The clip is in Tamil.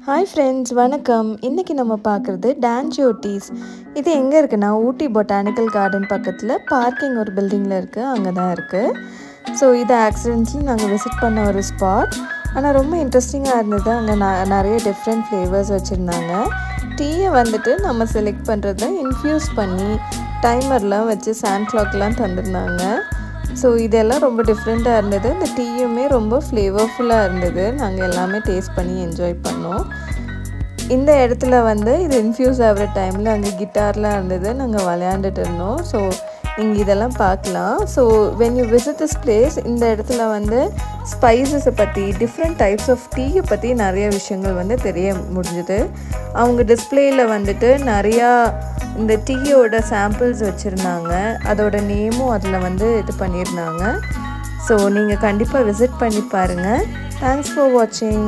ஹாய் ஃப்ரெண்ட்ஸ், வணக்கம். இன்றைக்கி நம்ம பார்க்குறது டான்ஜியோ டீஸ். இது எங்கே இருக்குன்னா ஊட்டி பொட்டானிக்கல் கார்டன் பக்கத்தில் பார்க்கிங் ஒரு பில்டிங்கில் இருக்குது, அங்கே தான் இருக்குது. ஸோ இது ஆக்சிடென்ட்லி நாங்கள் விசிட் பண்ண ஒரு ஸ்பாட். ஆனால் ரொம்ப இன்ட்ரெஸ்டிங்காக இருந்தது. அங்கே நிறைய டிஃப்ரெண்ட் ஃப்ளேவர்ஸ் வச்சுருந்தாங்க. டீயை வந்துட்டு நம்ம செலக்ட் பண்ணுறத இன்ஃப்யூஸ் பண்ணி டைமர்லாம் வச்சு சாண்ட் கிளாக்லாம் தந்துருந்தாங்க. ஸோ இதெல்லாம் ரொம்ப டிஃப்ரெண்ட்டாக இருந்தது. இந்த டீயுமே ரொம்ப ஃப்ளேவர்ஃபுல்லாக இருந்தது. நாங்கள் எல்லாமே டேஸ்ட் பண்ணி என்ஜாய் பண்ணோம். இந்த இடத்துல இது இன்ஃப்யூஸ் ஆகிற டைமில் அங்கே கிட்டார்லாம் இருந்தது. நாங்கள் விளையாண்டுட்டு இருந்தோம். ஸோ நீங்கள் இதெல்லாம் பார்க்கலாம். So when you visit this place, இந்த இடத்துல ஸ்பைசஸை பற்றி, டிஃப்ரெண்ட் டைப்ஸ் ஆஃப் டீயை பற்றி நிறைய விஷயங்கள் தெரிய முடிஞ்சுது. அவங்க டிஸ்பிளேயில் நிறையா இந்த டீயோட சாம்பிள்ஸ் வச்சுருந்தாங்க. அதோட நேமும் அதில் இது பண்ணியிருந்தாங்க. ஸோ நீங்கள் கண்டிப்பாக விசிட் பண்ணி பாருங்கள். தேங்க்ஸ் ஃபார் வாட்சிங்.